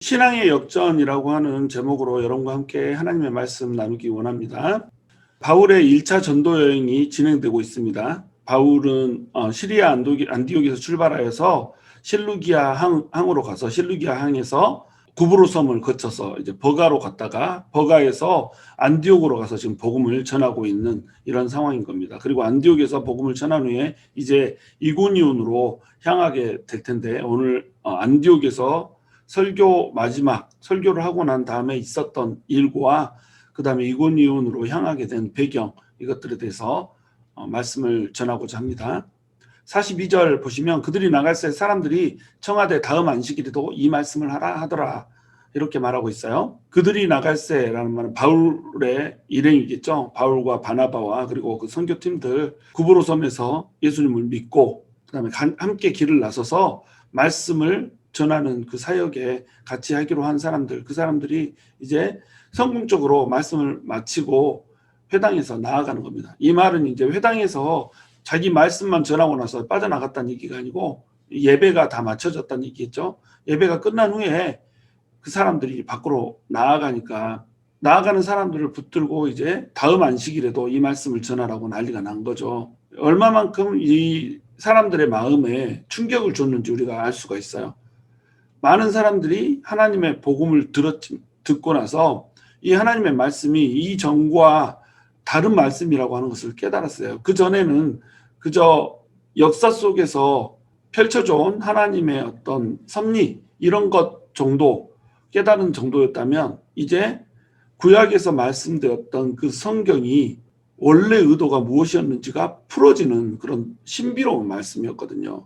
신앙의 역전이라고 하는 제목으로 여러분과 함께 하나님의 말씀 나누기 원합니다. 바울의 1차 전도 여행이 진행되고 있습니다. 바울은 시리아 안디옥에서 출발하여서 실루기아 항으로 가서 실루기아 항에서 구브로 섬을 거쳐서 이제 버가로 갔다가 버가에서 안디옥으로 가서 지금 복음을 전하고 있는 이런 상황인 겁니다. 그리고 안디옥에서 복음을 전한 후에 이제 이고니온으로 향하게 될 텐데, 오늘 안디옥에서 마지막 설교를 하고 난 다음에 있었던 일과 그 다음에 이고니온으로 향하게 된 배경, 이것들에 대해서 말씀을 전하고자 합니다. 42절 보시면 그들이 나갈새 사람들이 청하되 다음 안식일에도 이 말씀을 하라 하더라, 이렇게 말하고 있어요. 그들이 나갈새라는 말은 바울의 일행이겠죠. 바울과 바나바와 그리고 그 선교팀들 구브로 섬에서 예수님을 믿고 그 다음에 함께 길을 나서서 말씀을 전하는 그 사역에 같이 하기로 한 사람들, 그 사람들이 이제 성공적으로 말씀을 마치고 회당에서 나아가는 겁니다. 이 말은 이제 회당에서 자기 말씀만 전하고 나서 빠져나갔다는 얘기가 아니고 예배가 다 마쳐졌다는 얘기겠죠. 예배가 끝난 후에 그 사람들이 밖으로 나아가니까 나아가는 사람들을 붙들고 이제 다음 안식일에도 이 말씀을 전하라고 난리가 난 거죠. 얼마만큼 이 사람들의 마음에 충격을 줬는지 우리가 알 수가 있어요. 많은 사람들이 하나님의 복음을 듣고 나서 이 하나님의 말씀이 이 전과 다른 말씀이라고 하는 것을 깨달았어요. 그 전에는 그저 역사 속에서 펼쳐져 온 하나님의 어떤 섭리, 이런 것 정도 깨달은 정도였다면, 이제 구약에서 말씀되었던 그 성경이 원래 의도가 무엇이었는지가 풀어지는 그런 신비로운 말씀이었거든요.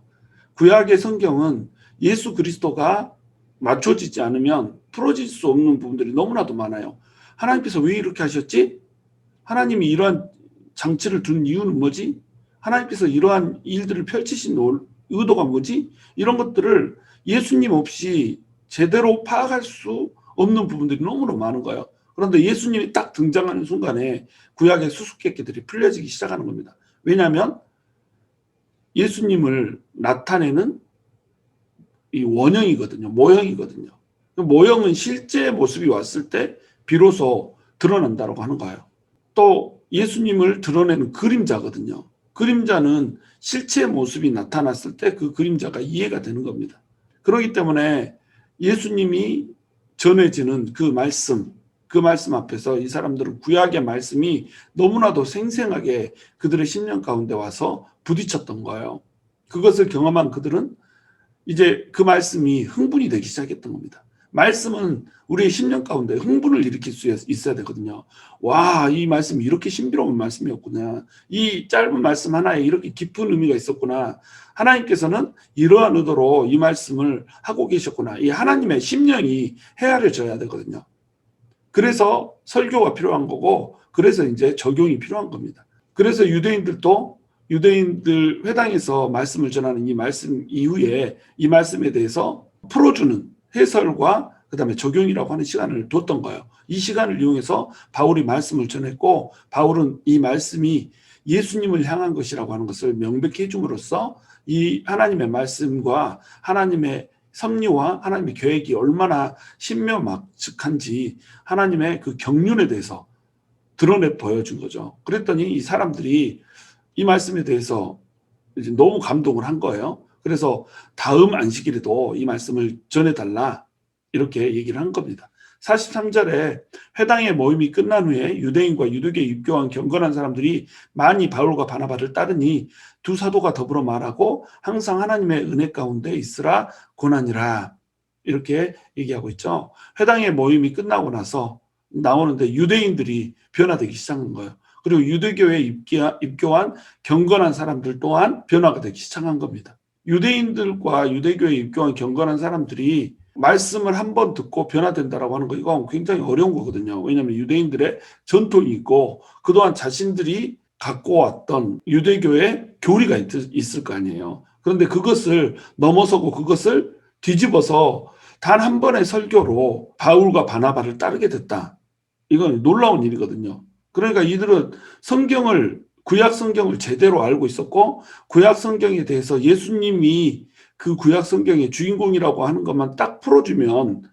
구약의 성경은 예수 그리스도가 맞춰지지 않으면 풀어질 수 없는 부분들이 너무나도 많아요. 하나님께서 왜 이렇게 하셨지? 하나님이 이러한 장치를 둔 이유는 뭐지? 하나님께서 이러한 일들을 펼치신 의도가 뭐지? 이런 것들을 예수님 없이 제대로 파악할 수 없는 부분들이 너무나 많은 거예요. 그런데 예수님이 딱 등장하는 순간에 구약의 수수께끼들이 풀려지기 시작하는 겁니다. 왜냐하면 예수님을 나타내는 이 원형이거든요. 모형이거든요. 모형은 실제 모습이 왔을 때 비로소 드러난다고 하는 거예요. 또 예수님을 드러내는 그림자거든요. 그림자는 실체 모습이 나타났을 때 그 그림자가 이해가 되는 겁니다. 그렇기 때문에 예수님이 전해지는 그 말씀 앞에서 이 사람들은 구약의 말씀이 너무나도 생생하게 그들의 심령 가운데 와서 부딪혔던 거예요. 그것을 경험한 그들은 이제 그 말씀이 흥분이 되기 시작했던 겁니다. 말씀은 우리의 심령 가운데 흥분을 일으킬 수 있어야 되거든요. 와, 이 말씀이 이렇게 신비로운 말씀이었구나. 이 짧은 말씀 하나에 이렇게 깊은 의미가 있었구나. 하나님께서는 이러한 의도로 이 말씀을 하고 계셨구나. 이 하나님의 심령이 헤아려져야 되거든요. 그래서 설교가 필요한 거고, 그래서 이제 적용이 필요한 겁니다. 그래서 유대인들 회당에서 말씀을 전하는 이 말씀 이후에 이 말씀에 대해서 풀어주는 해설과 그 다음에 적용이라고 하는 시간을 뒀던 거예요. 이 시간을 이용해서 바울이 말씀을 전했고, 바울은 이 말씀이 예수님을 향한 것이라고 하는 것을 명백히 해줌으로써 이 하나님의 말씀과 하나님의 섭리와 하나님의 계획이 얼마나 신묘막측한지 하나님의 그 경륜에 대해서 드러내 보여준 거죠. 그랬더니 이 사람들이 이 말씀에 대해서 이제 너무 감동을 한 거예요. 그래서 다음 안식일에도 이 말씀을 전해달라, 이렇게 얘기를 한 겁니다. 43절에 회당의 모임이 끝난 후에 유대인과 유대교에 입교한 경건한 사람들이 많이 바울과 바나바를 따르니 두 사도가 더불어 말하고 항상 하나님의 은혜 가운데 있으라 고난이라, 이렇게 얘기하고 있죠. 회당의 모임이 끝나고 나서 나오는데 유대인들이 변화되기 시작한 거예요. 그리고 유대교에 입교한 경건한 사람들 또한 변화가 되기 시작한 겁니다. 유대인들과 유대교에 입교한 경건한 사람들이 말씀을 한번 듣고 변화된다라고 하는 거, 이건 굉장히 어려운 거거든요. 왜냐하면 유대인들의 전통이 있고 그동안 자신들이 갖고 왔던 유대교의 교리가 있을 거 아니에요. 그런데 그것을 넘어서고 그것을 뒤집어서 단 한 번의 설교로 바울과 바나바를 따르게 됐다. 이건 놀라운 일이거든요. 그러니까 이들은 구약 성경을 제대로 알고 있었고, 구약 성경에 대해서 예수님이 그 구약 성경의 주인공이라고 하는 것만 딱 풀어주면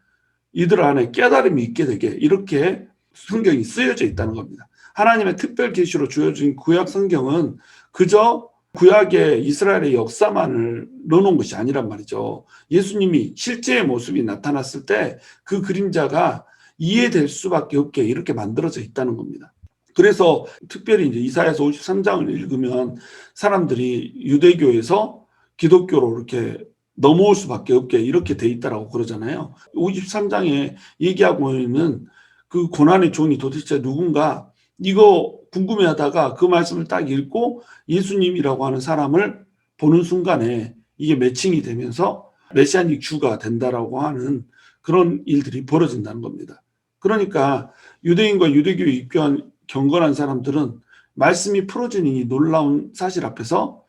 이들 안에 깨달음이 있게 되게 이렇게 성경이 쓰여져 있다는 겁니다. 하나님의 특별 계시로 주어진 구약 성경은 그저 구약의 이스라엘의 역사만을 넣어놓은 것이 아니란 말이죠. 예수님이 실제의 모습이 나타났을 때 그 그림자가 이해될 수밖에 없게 이렇게 만들어져 있다는 겁니다. 그래서 특별히 이제 이사야서 53장을 읽으면 사람들이 유대교에서 기독교로 이렇게 넘어올 수밖에 없게 이렇게 돼 있다라고 그러잖아요. 53장에 얘기하고 있는 그 고난의 종이 도대체 누군가 이거 궁금해하다가 그 말씀을 딱 읽고 예수님이라고 하는 사람을 보는 순간에 이게 매칭이 되면서 메시아닉 주가 된다라고 하는 그런 일들이 벌어진다는 겁니다. 그러니까 유대인과 유대교에 입교한 경건한 사람들은 말씀이 풀어지는 이 놀라운 사실 앞에서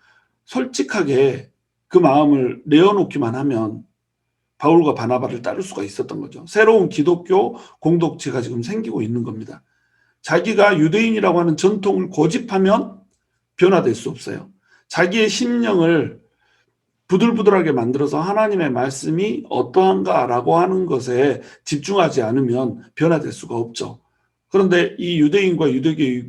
솔직하게 그 마음을 내어놓기만 하면 바울과 바나바를 따를 수가 있었던 거죠. 새로운 기독교 공동체가 지금 생기고 있는 겁니다. 자기가 유대인이라고 하는 전통을 고집하면 변화될 수 없어요. 자기의 심령을 부들부들하게 만들어서 하나님의 말씀이 어떠한가라고 하는 것에 집중하지 않으면 변화될 수가 없죠. 그런데 이 유대인과 유대교에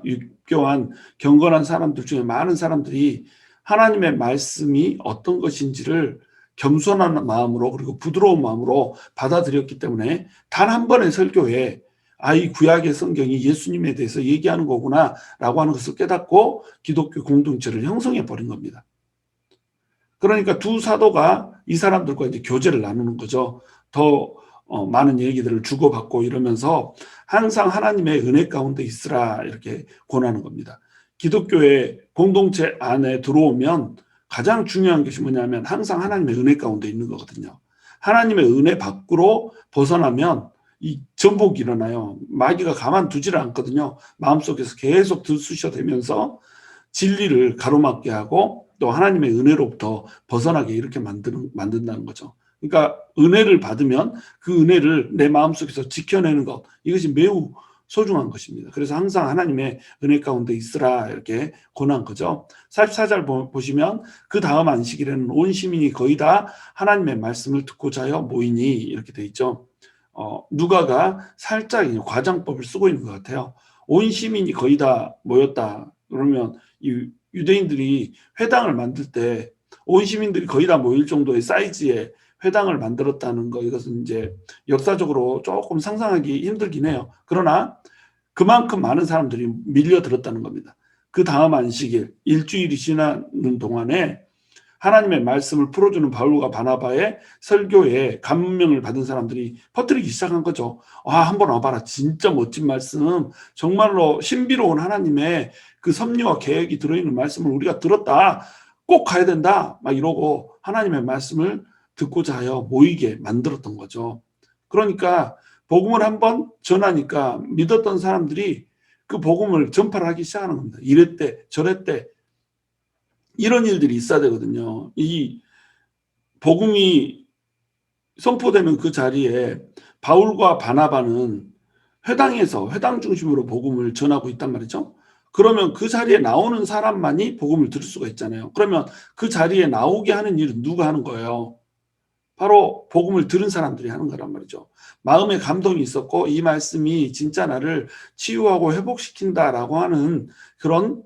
입교한 경건한 사람들 중에 많은 사람들이 하나님의 말씀이 어떤 것인지를 겸손한 마음으로 그리고 부드러운 마음으로 받아들였기 때문에 단 한 번의 설교에 이 구약의 성경이 예수님에 대해서 얘기하는 거구나 라고 하는 것을 깨닫고 기독교 공동체를 형성해 버린 겁니다. 그러니까 두 사도가 이 사람들과 이제 교제를 나누는 거죠. 더 많은 얘기들을 주고받고 이러면서 항상 하나님의 은혜 가운데 있으라 이렇게 권하는 겁니다. 기독교의 공동체 안에 들어오면 가장 중요한 것이 뭐냐면 항상 하나님의 은혜 가운데 있는 거거든요. 하나님의 은혜 밖으로 벗어나면 이 전복이 일어나요. 마귀가 가만두지를 않거든요. 마음속에서 계속 들쑤셔대면서 진리를 가로막게 하고 또 하나님의 은혜로부터 벗어나게 이렇게 만든다는 거죠. 그러니까 은혜를 받으면 그 은혜를 내 마음속에서 지켜내는 것, 이것이 매우 소중한 것입니다. 그래서 항상 하나님의 은혜 가운데 있으라 이렇게 권한 거죠. 44절 보시면 그 다음 안식일에는 온 시민이 거의 다 하나님의 말씀을 듣고자 하여 모이니 이렇게 돼 있죠. 누가가 살짝 과장법을 쓰고 있는 것 같아요. 온 시민이 거의 다 모였다. 그러면 이 유대인들이 회당을 만들 때 온 시민들이 거의 다 모일 정도의 사이즈의 회당을 만들었다는 거, 이것은 이제 역사적으로 조금 상상하기 힘들긴 해요. 그러나 그만큼 많은 사람들이 밀려들었다는 겁니다. 그 다음 안식일, 일주일이 지나는 동안에 하나님의 말씀을 풀어주는 바울과 바나바의 설교에 감명을 받은 사람들이 퍼뜨리기 시작한 거죠. 한번 와봐라. 진짜 멋진 말씀, 정말로 신비로운 하나님의 그 섭리와 계획이 들어있는 말씀을 우리가 들었다. 꼭 가야 된다. 막 이러고 하나님의 말씀을 듣고자 하여 모이게 만들었던 거죠. 그러니까 복음을 한번 전하니까 믿었던 사람들이 그 복음을 전파를 하기 시작하는 겁니다. 이랬대 저랬대 이런 일들이 있어야 되거든요. 이 복음이 선포되는 그 자리에 바울과 바나바는 회당에서 회당 중심으로 복음을 전하고 있단 말이죠. 그러면 그 자리에 나오는 사람만이 복음을 들을 수가 있잖아요. 그러면 그 자리에 나오게 하는 일은 누가 하는 거예요? 바로 복음을 들은 사람들이 하는 거란 말이죠. 마음에 감동이 있었고 이 말씀이 진짜 나를 치유하고 회복시킨다라고 하는 그런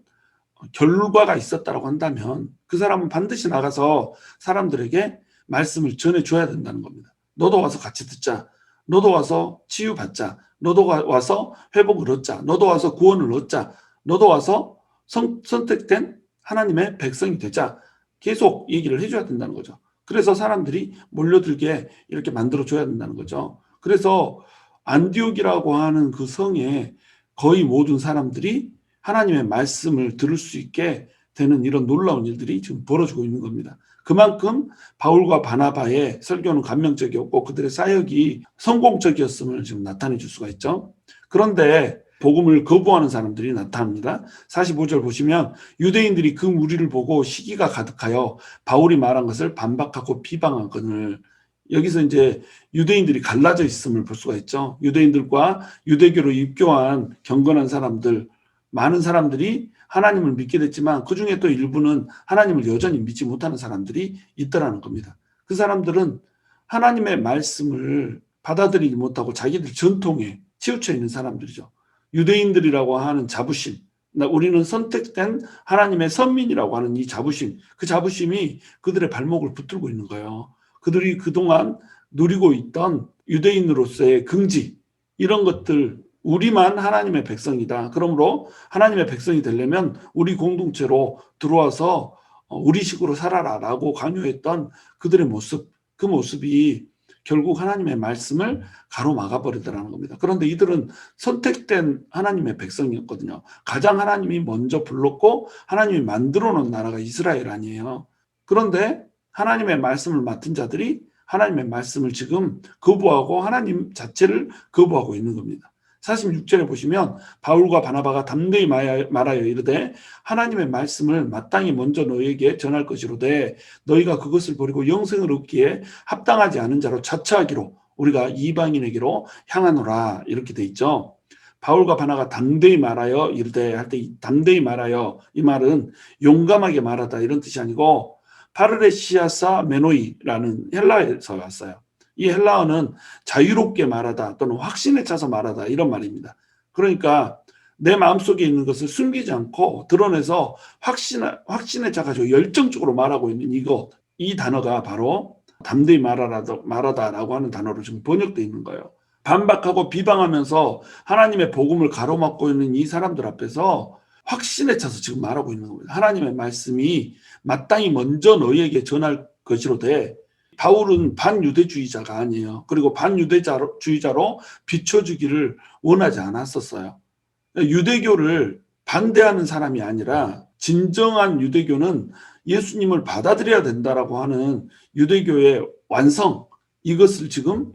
결과가 있었다라고 한다면 그 사람은 반드시 나가서 사람들에게 말씀을 전해줘야 된다는 겁니다. 너도 와서 같이 듣자. 너도 와서 치유받자. 너도 와서 회복을 얻자. 너도 와서 구원을 얻자. 너도 와서 선택된 하나님의 백성이 되자. 계속 얘기를 해줘야 된다는 거죠. 그래서 사람들이 몰려들게 이렇게 만들어줘야 된다는 거죠. 그래서 안디옥이라고 하는 그 성에 거의 모든 사람들이 하나님의 말씀을 들을 수 있게 되는 이런 놀라운 일들이 지금 벌어지고 있는 겁니다. 그만큼 바울과 바나바의 설교는 감명적이었고 그들의 사역이 성공적이었음을 지금 나타내 줄 수가 있죠. 그런데 복음을 거부하는 사람들이 나타납니다. 45절 보시면 유대인들이 그 무리를 보고 시기가 가득하여 바울이 말한 것을 반박하고 비방하거늘. 여기서 이제 유대인들이 갈라져 있음을 볼 수가 있죠. 유대인들과 유대교로 입교한 경건한 사람들, 많은 사람들이 하나님을 믿게 됐지만 그중에 또 일부는 하나님을 여전히 믿지 못하는 사람들이 있더라는 겁니다. 그 사람들은 하나님의 말씀을 받아들이지 못하고 자기들 전통에 치우쳐 있는 사람들이죠. 유대인들이라고 하는 자부심, 우리는 선택된 하나님의 선민이라고 하는 이 자부심, 그 자부심이 그들의 발목을 붙들고 있는 거예요. 그들이 그동안 누리고 있던 유대인으로서의 긍지, 이런 것들, 우리만 하나님의 백성이다. 그러므로 하나님의 백성이 되려면 우리 공동체로 들어와서 우리식으로 살아라라고 강요했던 그들의 모습, 그 모습이 결국 하나님의 말씀을 가로막아 버리더라는 겁니다. 그런데 이들은 선택된 하나님의 백성이었거든요. 가장 하나님이 먼저 불렀고 하나님이 만들어 놓은 나라가 이스라엘 아니에요. 그런데 하나님의 말씀을 맡은 자들이 하나님의 말씀을 지금 거부하고 하나님 자체를 거부하고 있는 겁니다. 46절에 보시면 바울과 바나바가 담대히 말하여 이르되 하나님의 말씀을 마땅히 먼저 너희에게 전할 것이로되 너희가 그것을 버리고 영생을 얻기에 합당하지 않은 자로 자처하기로 우리가 이방인에게로 향하노라, 이렇게 돼 있죠. 바울과 바나가 담대히 말하여 이르되 할 때 담대히 말하여, 이 말은 용감하게 말하다 이런 뜻이 아니고 파르레시아사 메노이라는 헬라에서 왔어요. 이 헬라어는 자유롭게 말하다 또는 확신에 차서 말하다 이런 말입니다. 그러니까 내 마음속에 있는 것을 숨기지 않고 드러내서 확신에 차가지고 열정적으로 말하고 있는 이 단어가 바로 담대히 말하다라고 하는 단어로 지금 번역되어 있는 거예요. 반박하고 비방하면서 하나님의 복음을 가로막고 있는 이 사람들 앞에서 확신에 차서 지금 말하고 있는 겁니다. 하나님의 말씀이 마땅히 먼저 너희에게 전할 것이로되, 바울은 반유대주의자가 아니에요. 그리고 반유대주의자로 비춰주기를 원하지 않았었어요. 유대교를 반대하는 사람이 아니라 진정한 유대교는 예수님을 받아들여야 된다라고 하는 유대교의 완성, 이것을 지금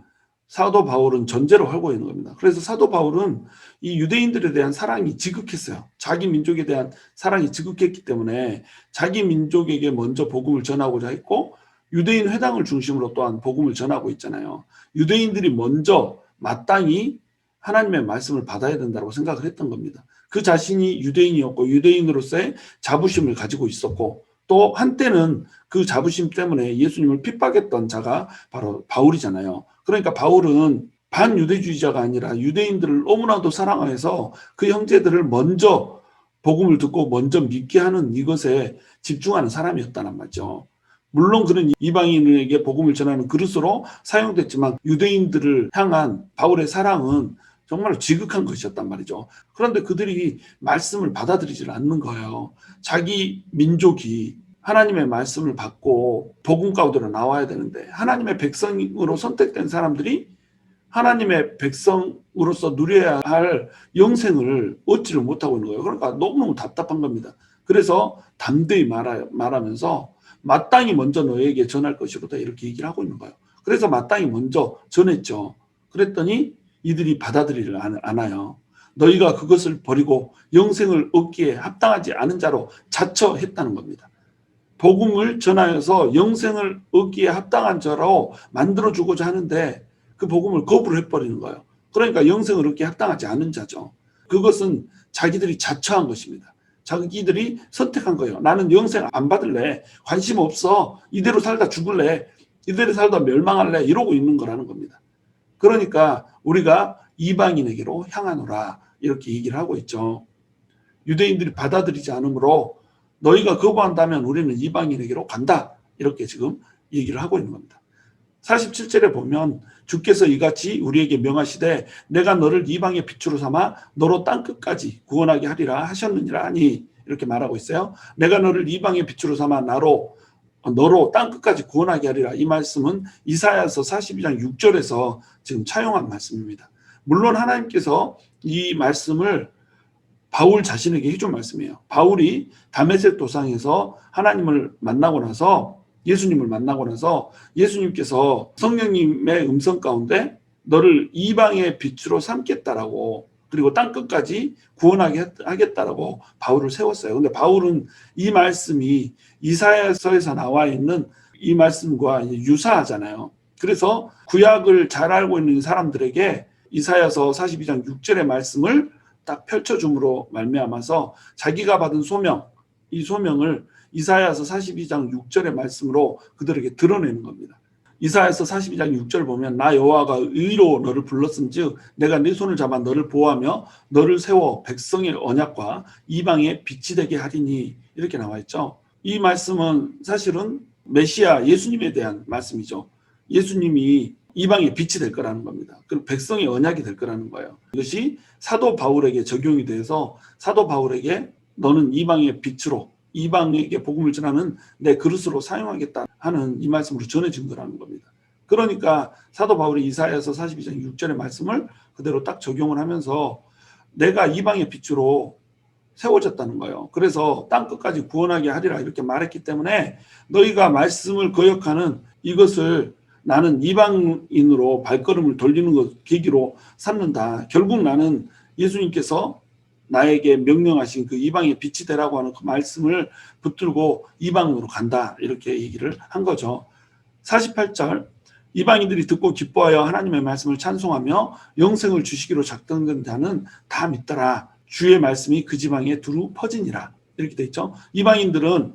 사도 바울은 전제로 하고 있는 겁니다. 그래서 사도 바울은 이 유대인들에 대한 사랑이 지극했어요. 자기 민족에 대한 사랑이 지극했기 때문에 자기 민족에게 먼저 복음을 전하고자 했고, 유대인 회당을 중심으로 또한 복음을 전하고 있잖아요. 유대인들이 먼저 마땅히 하나님의 말씀을 받아야 된다고 생각을 했던 겁니다. 그 자신이 유대인이었고 유대인으로서의 자부심을 가지고 있었고, 또 한때는 그 자부심 때문에 예수님을 핍박했던 자가 바로 바울이잖아요. 그러니까 바울은 반유대주의자가 아니라 유대인들을 너무나도 사랑해서 그 형제들을 먼저 복음을 듣고 먼저 믿게 하는 이것에 집중하는 사람이었다는 말이죠. 물론 그는 이방인에게 복음을 전하는 그릇으로 사용됐지만 유대인들을 향한 바울의 사랑은 정말 지극한 것이었단 말이죠. 그런데 그들이 말씀을 받아들이질 않는 거예요. 자기 민족이 하나님의 말씀을 받고 복음 가운데로 나와야 되는데, 하나님의 백성으로 선택된 사람들이 하나님의 백성으로서 누려야 할 영생을 얻지를 못하고 있는 거예요. 그러니까 너무너무 답답한 겁니다. 그래서 담대히 말하면서 마땅히 먼저 너에게 전할 것이로다, 이렇게 얘기를 하고 있는 거예요. 그래서 마땅히 먼저 전했죠. 그랬더니 이들이 받아들이질 않아요. 너희가 그것을 버리고 영생을 얻기에 합당하지 않은 자로 자처했다는 겁니다. 복음을 전하여서 영생을 얻기에 합당한 자로 만들어주고자 하는데 그 복음을 거부를 해버리는 거예요. 그러니까 영생을 얻기에 합당하지 않은 자죠. 그것은 자기들이 자처한 것입니다. 자기들이 선택한 거예요. 나는 영생 안 받을래. 관심 없어. 이대로 살다 죽을래. 이대로 살다 멸망할래. 이러고 있는 거라는 겁니다. 그러니까 우리가 이방인에게로 향하노라, 이렇게 얘기를 하고 있죠. 유대인들이 받아들이지 않으므로 너희가 거부한다면 우리는 이방인에게로 간다, 이렇게 지금 얘기를 하고 있는 겁니다. 47절에 보면 주께서 이같이 우리에게 명하시되 내가 너를 이방의 빛으로 삼아 너로 땅끝까지 구원하게 하리라 하셨느니라 하니, 이렇게 말하고 있어요. 내가 너를 이방의 빛으로 삼아 너로 땅끝까지 구원하게 하리라. 이 말씀은 이사야서 42장 6절에서 지금 차용한 말씀입니다. 물론 하나님께서 이 말씀을 바울 자신에게 해준 말씀이에요. 바울이 다메섹 도상에서 하나님을 만나고 나서, 예수님을 만나고 나서 예수님께서 성령님의 음성 가운데 너를 이방의 빛으로 삼겠다라고, 그리고 땅끝까지 구원하게 하겠다라고 바울을 세웠어요. 근데 바울은 이 말씀이 이사야서에서 나와 있는 이 말씀과 유사하잖아요. 그래서 구약을 잘 알고 있는 사람들에게 이사야서 42장 6절의 말씀을 딱 펼쳐줌으로 말미암아서 자기가 받은 소명, 이 소명을 이사야서 42장 6절의 말씀으로 그들에게 드러내는 겁니다. 이사야서 42장 6절 보면 나 여호와가 의로 너를 불렀은즉 내가 네 손을 잡아 너를 보호하며 너를 세워 백성의 언약과 이방의 빛이 되게 하리니 이렇게 나와 있죠. 이 말씀은 사실은 메시아 예수님에 대한 말씀이죠. 예수님이 이방의 빛이 될 거라는 겁니다. 그리고 백성의 언약이 될 거라는 거예요. 이것이 사도 바울에게 적용이 돼서 사도 바울에게 너는 이방의 빛으로 이방에게 복음을 전하는 내 그릇으로 사용하겠다 하는 이 말씀으로 전해진 거라는 겁니다. 그러니까 사도 바울이 이사야서 42장 6절의 말씀을 그대로 딱 적용을 하면서 내가 이방의 빛으로 세워졌다는 거예요. 그래서 땅끝까지 구원하게 하리라 이렇게 말했기 때문에 너희가 말씀을 거역하는 이것을 나는 이방인으로 발걸음을 돌리는 것 계기로 삼는다. 결국 나는 예수님께서 나에게 명령하신 그 이방의 빛이 되라고 하는 그 말씀을 붙들고 이방으로 간다. 이렇게 얘기를 한 거죠. 48절 이방인들이 듣고 기뻐하여 하나님의 말씀을 찬송하며 영생을 주시기로 작정된 자는 다 믿더라. 주의 말씀이 그 지방에 두루 퍼지니라. 이렇게 돼 있죠. 이방인들은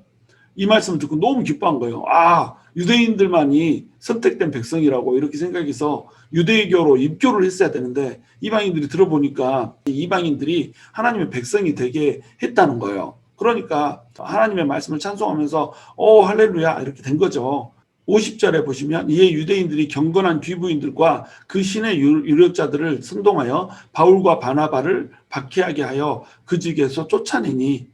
이 말씀을 듣고 너무 기뻐한 거예요. 아, 유대인들만이 선택된 백성이라고 이렇게 생각해서 유대교로 입교를 했어야 되는데 이방인들이 들어보니까 이방인들이 하나님의 백성이 되게 했다는 거예요. 그러니까 하나님의 말씀을 찬송하면서 오 할렐루야 이렇게 된 거죠. 50절에 보시면 이에 유대인들이 경건한 귀부인들과 그 신의 유력자들을 선동하여 바울과 바나바를 박해하게 하여 그 지역에서 쫓아내니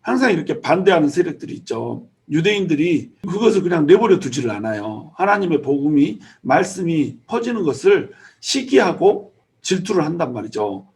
항상 이렇게 반대하는 세력들이 있죠. 유대인들이 그것을 그냥 내버려 두지를 않아요. 하나님의 복음이 말씀이 퍼지는 것을 시기하고 질투를 한단 말이죠.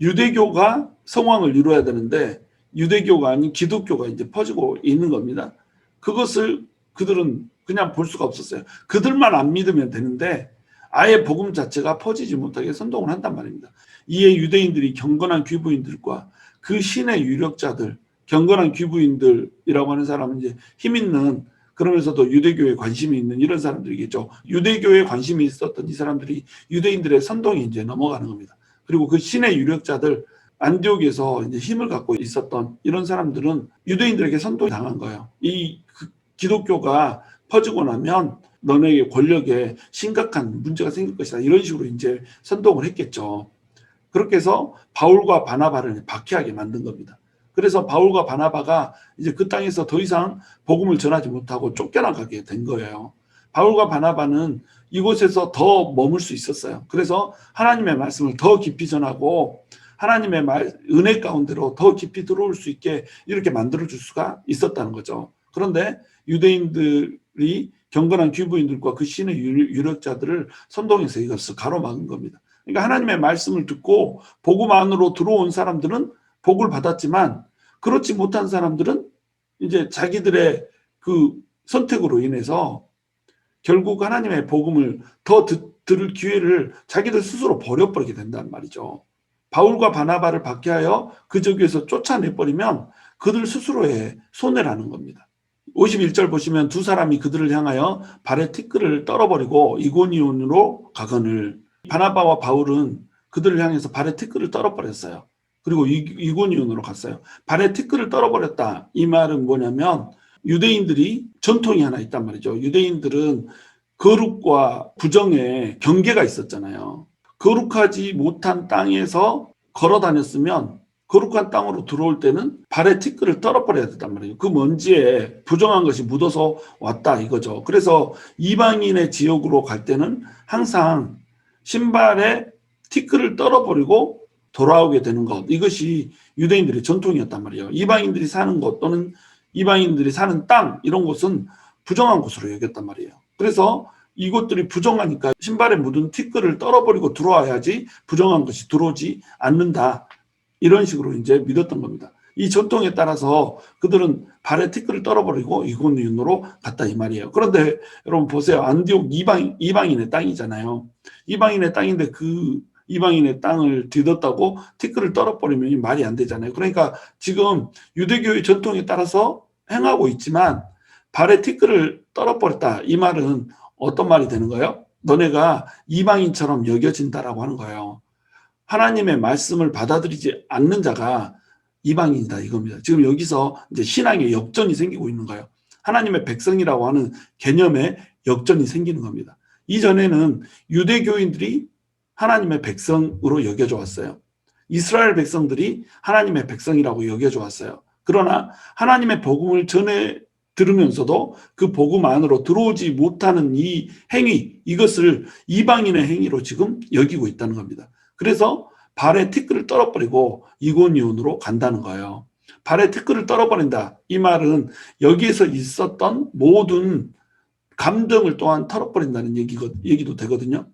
유대교가 성왕을 이루어야 되는데 유대교가 아닌 기독교가 이제 퍼지고 있는 겁니다. 그것을 그들은 그냥 볼 수가 없었어요. 그들만 안 믿으면 되는데 아예 복음 자체가 퍼지지 못하게 선동을 한단 말입니다. 이에 유대인들이 경건한 귀부인들과 그 신의 유력자들, 경건한 귀부인들이라고 하는 사람은 이제 힘 있는 그러면서도 유대교에 관심이 있는 이런 사람들이겠죠. 유대교에 관심이 있었던 이 사람들이 유대인들의 선동에 이제 넘어가는 겁니다. 그리고 그 신의 유력자들 안디옥에서 이제 힘을 갖고 있었던 이런 사람들은 유대인들에게 선동이 당한 거예요. 이 기독교가 퍼지고 나면 너네의 권력에 심각한 문제가 생길 것이다. 이런 식으로 이제 선동을 했겠죠. 그렇게 해서 바울과 바나바를 박해하게 만든 겁니다. 그래서 바울과 바나바가 이제 그 땅에서 더 이상 복음을 전하지 못하고 쫓겨나가게 된 거예요. 바울과 바나바는 이곳에서 더 머물 수 있었어요. 그래서 하나님의 말씀을 더 깊이 전하고 하나님의 은혜 가운데로 더 깊이 들어올 수 있게 이렇게 만들어줄 수가 있었다는 거죠. 그런데 유대인들이 경건한 귀부인들과 그 신의 유력자들을 선동해서 이것을 가로막은 겁니다. 그러니까 하나님의 말씀을 듣고 복음 안으로 들어온 사람들은 복을 받았지만 그렇지 못한 사람들은 이제 자기들의 그 선택으로 인해서 결국 하나님의 복음을 더 들을 기회를 자기들 스스로 버려버리게 된단 말이죠. 바울과 바나바를 박해하여 그 지역에서 쫓아내버리면 그들 스스로의 손해라는 겁니다. 51절 보시면 두 사람이 그들을 향하여 발에 티끌을 떨어버리고 이고니온으로 가거늘. 바나바와 바울은 그들을 향해서 발에 티끌을 떨어버렸어요. 그리고 이고니온으로 갔어요. 발에 티끌을 떨어버렸다. 이 말은 뭐냐면 유대인들이 전통이 하나 있단 말이죠. 유대인들은 거룩과 부정의 경계가 있었잖아요. 거룩하지 못한 땅에서 걸어 다녔으면 거룩한 땅으로 들어올 때는 발에 티끌을 떨어버려야 된단 말이에요. 그 먼지에 부정한 것이 묻어서 왔다 이거죠. 그래서 이방인의 지역으로 갈 때는 항상 신발에 티끌을 떨어버리고 돌아오게 되는 것, 이것이 유대인들의 전통이었단 말이에요. 이방인들이 사는 곳 또는 이방인들이 사는 땅 이런 곳은 부정한 곳으로 여겼단 말이에요. 그래서 이것들이 부정하니까 신발에 묻은 티끌을 떨어버리고 들어와야지 부정한 것이 들어오지 않는다. 이런 식으로 이제 믿었던 겁니다. 이 전통에 따라서 그들은 발에 티끌을 떨어버리고 이고니온으로 갔다 이 말이에요. 그런데 여러분 보세요. 안디옥 이방인의 땅이잖아요. 이방인의 땅인데 그 이방인의 땅을 뒤덮다고 티끌을 떨어버리면 말이 안 되잖아요. 그러니까 지금 유대교의 전통에 따라서 행하고 있지만 발에 티끌을 떨어버렸다. 이 말은 어떤 말이 되는 거예요? 너네가 이방인처럼 여겨진다라고 하는 거예요. 하나님의 말씀을 받아들이지 않는 자가 이방인이다 이겁니다. 지금 여기서 이제 신앙의 역전이 생기고 있는 거예요. 하나님의 백성이라고 하는 개념에 역전이 생기는 겁니다. 이전에는 유대교인들이 하나님의 백성으로 여겨져 왔어요. 이스라엘 백성들이 하나님의 백성이라고 여겨져 왔어요. 그러나 하나님의 복음을 전해 들으면서도 그 복음 안으로 들어오지 못하는 이 행위, 이것을 이방인의 행위로 지금 여기고 있다는 겁니다. 그래서 발에 티끌을 떨어버리고 이고니온으로 간다는 거예요. 발에 티끌을 떨어버린다. 이 말은 여기에서 있었던 모든 감정을 또한 털어버린다는 얘기도 되거든요.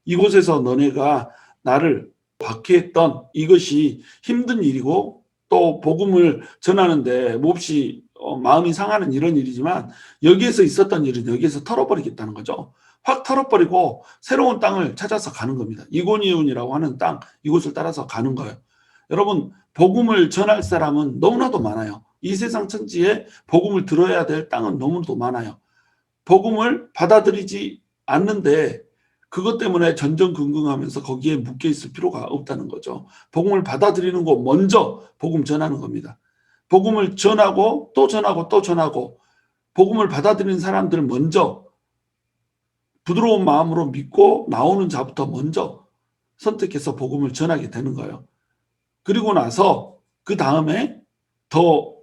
이곳에서 너네가 나를 박해했던 이것이 힘든 일이고 또 복음을 전하는데 몹시 마음이 상하는 이런 일이지만 여기에서 있었던 일은 여기에서 털어버리겠다는 거죠. 확 털어버리고 새로운 땅을 찾아서 가는 겁니다. 이고니온이라고 하는 땅, 이곳을 따라서 가는 거예요. 여러분, 복음을 전할 사람은 너무나도 많아요. 이 세상 천지에 복음을 들어야 될 땅은 너무나도 많아요. 복음을 받아들이지 않는데 그것 때문에 전전긍긍하면서 거기에 묶여 있을 필요가 없다는 거죠. 복음을 받아들이는 거 먼저 복음 전하는 겁니다. 복음을 전하고 또 전하고 또 전하고 복음을 받아들이는 사람들 먼저 부드러운 마음으로 믿고 나오는 자부터 먼저 선택해서 복음을 전하게 되는 거예요. 그리고 나서 그 다음에 더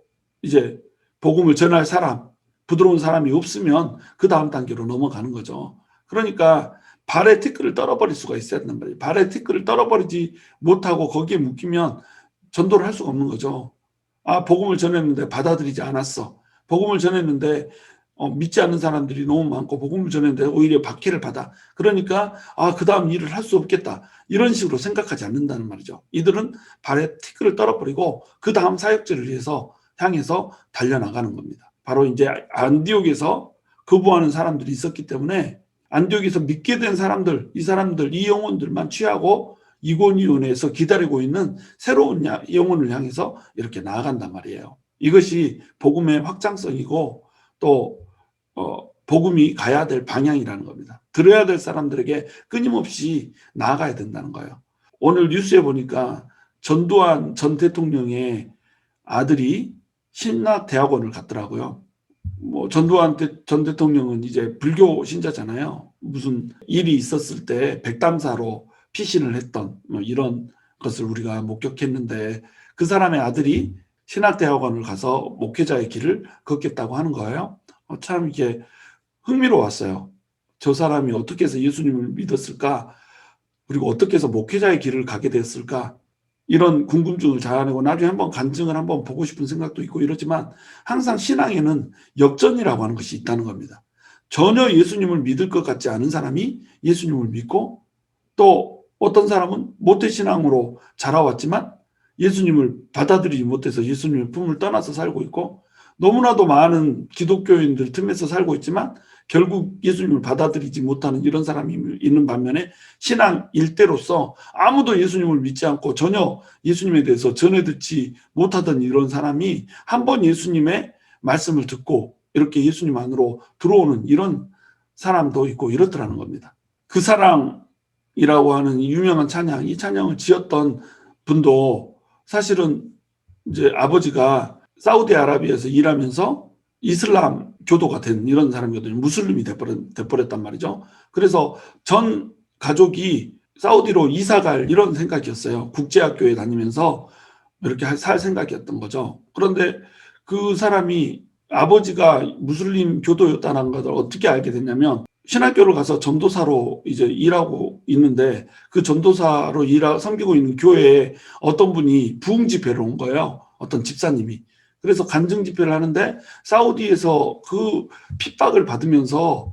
이제 복음을 전할 사람, 부드러운 사람이 없으면 그 다음 단계로 넘어가는 거죠. 그러니까 발에 티끌을 떨어버릴 수가 있어야 된단 말이에요. 발에 티끌을 떨어버리지 못하고 거기에 묶이면 전도를 할 수가 없는 거죠. 아, 복음을 전했는데 받아들이지 않았어. 복음을 전했는데 믿지 않는 사람들이 너무 많고 복음을 전했는데 오히려 박해를 받아. 그러니까 그 다음 일을 할 수 없겠다. 이런 식으로 생각하지 않는다는 말이죠. 이들은 발에 티끌을 떨어버리고 그 다음 사역지를 향해서 달려나가는 겁니다. 바로 이제 안디옥에서 거부하는 사람들이 있었기 때문에 안디옥에서 믿게 된 사람들, 이 영혼들만 취하고 이고니온에서 기다리고 있는 새로운 영혼을 향해서 이렇게 나아간단 말이에요. 이것이 복음의 확장성이고 또 복음이 가야 될 방향이라는 겁니다. 들어야 될 사람들에게 끊임없이 나아가야 된다는 거예요. 오늘 뉴스에 보니까 전두환 전 대통령의 아들이 신학대학원을 갔더라고요. 전두환 전 대통령은 이제 불교 신자잖아요. 무슨 일이 있었을 때 백담사로 피신을 했던 이런 것을 우리가 목격했는데 그 사람의 아들이 신학대학원을 가서 목회자의 길을 걷겠다고 하는 거예요. 참 이게 흥미로웠어요. 저 사람이 어떻게 해서 예수님을 믿었을까? 그리고 어떻게 해서 목회자의 길을 가게 됐을까? 이런 궁금증을 자아내고 나중에 한번 간증을 한번 보고 싶은 생각도 있고 이러지만 항상 신앙에는 역전이라고 하는 것이 있다는 겁니다. 전혀 예수님을 믿을 것 같지 않은 사람이 예수님을 믿고 또 어떤 사람은 모태신앙으로 자라왔지만 예수님을 받아들이지 못해서 예수님의 품을 떠나서 살고 있고 너무나도 많은 기독교인들 틈에서 살고 있지만 결국 예수님을 받아들이지 못하는 이런 사람이 있는 반면에 신앙 일대로서 아무도 예수님을 믿지 않고 전혀 예수님에 대해서 전해 듣지 못하던 이런 사람이 한번 예수님의 말씀을 듣고 이렇게 예수님 안으로 들어오는 이런 사람도 있고 이렇더라는 겁니다. 그 사랑이라고 하는 유명한 찬양, 이 찬양을 지었던 분도 사실은 이제 아버지가 사우디아라비아에서 일하면서 이슬람 교도가 된 이런 사람이거든요. 무슬림이 돼버렸단 말이죠. 그래서 전 가족이 사우디로 이사갈 이런 생각이었어요. 국제학교에 다니면서 이렇게 살 생각이었던 거죠. 그런데 그 사람이 아버지가 무슬림 교도였다는 것을 어떻게 알게 됐냐면 신학교를 가서 전도사로 이제 일하고 있는데 그 전도사로 섬기고 있는 교회에 어떤 분이 부흥 집회를 온 거예요. 어떤 집사님이. 그래서 간증 집회를 하는데 사우디에서 그 핍박을 받으면서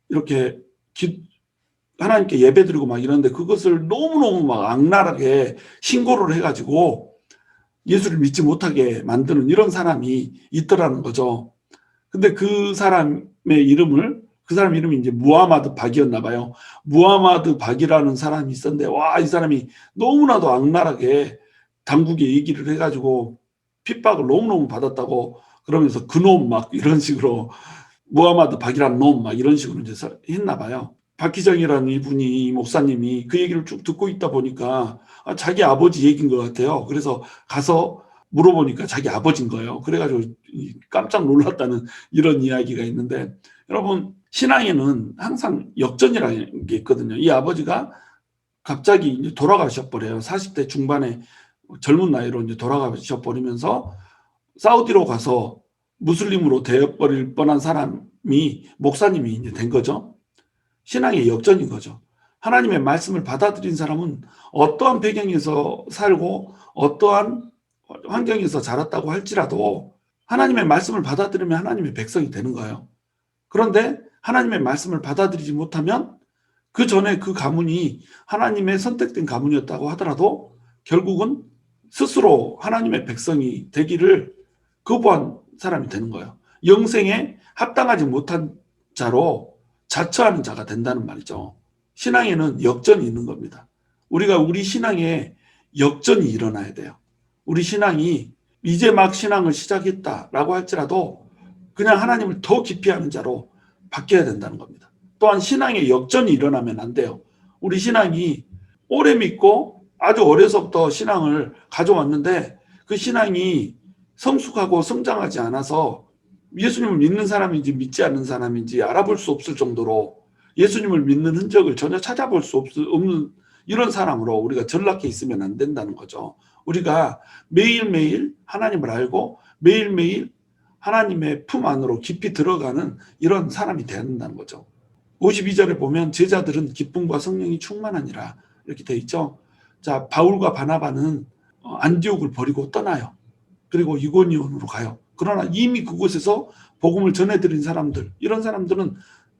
이렇게 하나님께 예배드리고 막 이러는데 그것을 너무너무 막 악랄하게 신고를 해가지고 예수를 믿지 못하게 만드는 이런 사람이 있더라는 거죠. 근데 그 사람 이름이 이제 무하마드 박이었나 봐요. 무하마드 박이라는 사람이 있었는데 이 사람이 너무나도 악랄하게 당국에 얘기를 해가지고 핍박을 너무너무 받았다고 그러면서 그놈 막 이런 식으로 무하마드 박이라는 놈 막 이런 식으로 이제 했나 봐요. 박희정이라는 이분이 목사님이 그 얘기를 쭉 듣고 있다 보니까 자기 아버지 얘기인 것 같아요. 그래서 가서 물어보니까 자기 아버지인 거예요. 그래가지고 깜짝 놀랐다는 이런 이야기가 있는데, 여러분 신앙에는 항상 역전이라는 게 있거든요. 이 아버지가 갑자기 이제 돌아가셔 버려요. 40대 중반에 젊은 나이로 이제 돌아가셔 버리면서 사우디로 가서 무슬림으로 되어버릴 뻔한 사람이 목사님이 이제 된 거죠. 신앙의 역전인 거죠. 하나님의 말씀을 받아들인 사람은 어떠한 배경에서 살고 어떠한 환경에서 자랐다고 할지라도 하나님의 말씀을 받아들이면 하나님의 백성이 되는 거예요. 그런데 하나님의 말씀을 받아들이지 못하면 그 전에 그 가문이 하나님의 선택된 가문이었다고 하더라도 결국은 스스로 하나님의 백성이 되기를 거부한 사람이 되는 거예요. 영생에 합당하지 못한 자로 자처하는 자가 된다는 말이죠. 신앙에는 역전이 있는 겁니다. 우리가 우리 신앙에 역전이 일어나야 돼요. 우리 신앙이 이제 막 신앙을 시작했다라고 할지라도 그냥 하나님을 더 깊이 하는 자로 바뀌어야 된다는 겁니다. 또한 신앙에 역전이 일어나면 안 돼요. 우리 신앙이 오래 믿고 아주 어려서부터 신앙을 가져왔는데 그 신앙이 성숙하고 성장하지 않아서 예수님을 믿는 사람인지 믿지 않는 사람인지 알아볼 수 없을 정도로 예수님을 믿는 흔적을 전혀 찾아볼 수 없는 이런 사람으로 우리가 전락해 있으면 안 된다는 거죠. 우리가 매일매일 하나님을 알고 매일매일 하나님의 품 안으로 깊이 들어가는 이런 사람이 되어야 된다는 거죠. 52절에 보면 제자들은 기쁨과 성령이 충만하니라 이렇게 돼 있죠. 자, 바울과 바나바는 안디옥을 버리고 떠나요. 그리고 이고니온으로 가요. 그러나 이미 그곳에서 복음을 전해드린 사람들, 이런 사람들은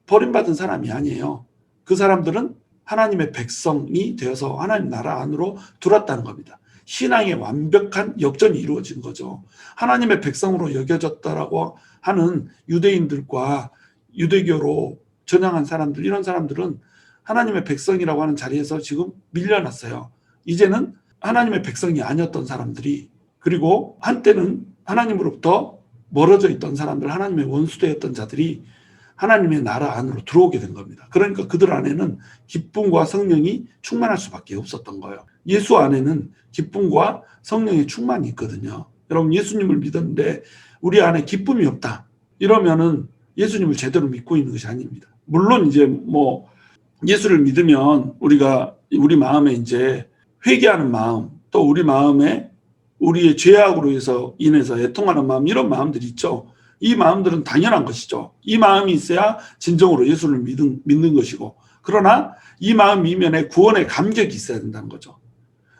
버림받은 사람이 아니에요. 그 사람들은 하나님의 백성이 되어서 하나님 나라 안으로 들어왔다는 겁니다. 신앙의 완벽한 역전이 이루어진 거죠. 하나님의 백성으로 여겨졌다라고 하는 유대인들과 유대교로 전향한 사람들, 이런 사람들은 하나님의 백성이라고 하는 자리에서 지금 밀려났어요. 이제는 하나님의 백성이 아니었던 사람들이, 그리고 한때는 하나님으로부터 멀어져 있던 사람들, 하나님의 원수되었던 자들이 하나님의 나라 안으로 들어오게 된 겁니다. 그러니까 그들 안에는 기쁨과 성령이 충만할 수밖에 없었던 거예요. 예수 안에는 기쁨과 성령의 충만이 있거든요. 여러분, 예수님을 믿었는데 우리 안에 기쁨이 없다, 이러면은 예수님을 제대로 믿고 있는 것이 아닙니다. 물론 이제 예수를 믿으면 우리가 우리 마음에 이제 회개하는 마음, 또 우리 마음에 우리의 죄악으로 인해서 애통하는 마음, 이런 마음들이 있죠. 이 마음들은 당연한 것이죠. 이 마음이 있어야 진정으로 예수를 믿는 것이고, 그러나 이 마음 이면에 구원의 감격이 있어야 된다는 거죠.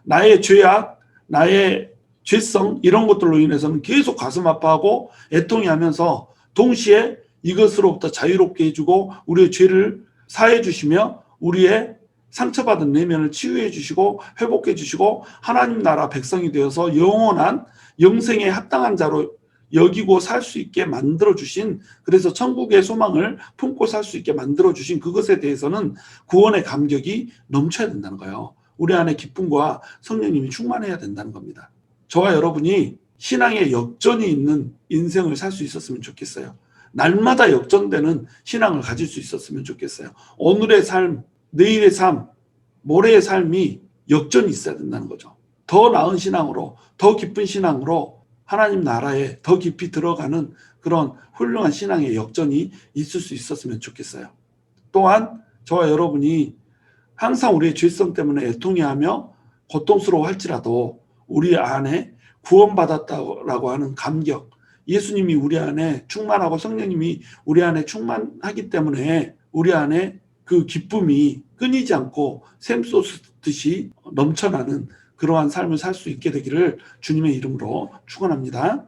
나의 죄악, 나의 죄성, 이런 것들로 인해서는 계속 가슴 아파하고 애통해 하면서 동시에 이것으로부터 자유롭게 해주고 우리의 죄를 사해 주시며 우리의 상처받은 내면을 치유해 주시고 회복해 주시고 하나님 나라 백성이 되어서 영원한 영생에 합당한 자로 여기고 살 수 있게 만들어 주신, 그래서 천국의 소망을 품고 살 수 있게 만들어 주신 그것에 대해서는 구원의 감격이 넘쳐야 된다는 거예요. 우리 안에 기쁨과 성령님이 충만해야 된다는 겁니다. 저와 여러분이 신앙의 역전이 있는 인생을 살 수 있었으면 좋겠어요. 날마다 역전되는 신앙을 가질 수 있었으면 좋겠어요. 오늘의 삶, 내일의 삶, 모레의 삶이 역전이 있어야 된다는 거죠. 더 나은 신앙으로, 더 깊은 신앙으로 하나님 나라에 더 깊이 들어가는 그런 훌륭한 신앙의 역전이 있을 수 있었으면 좋겠어요. 또한 저와 여러분이 항상 우리의 죄성 때문에 애통해하며 고통스러워할지라도 우리 안에 구원받았다고 하는 감격, 예수님이 우리 안에 충만하고 성령님이 우리 안에 충만하기 때문에 우리 안에 그 기쁨이 끊이지 않고 샘솟듯이 넘쳐나는 그러한 삶을 살 수 있게 되기를 주님의 이름으로 축원합니다.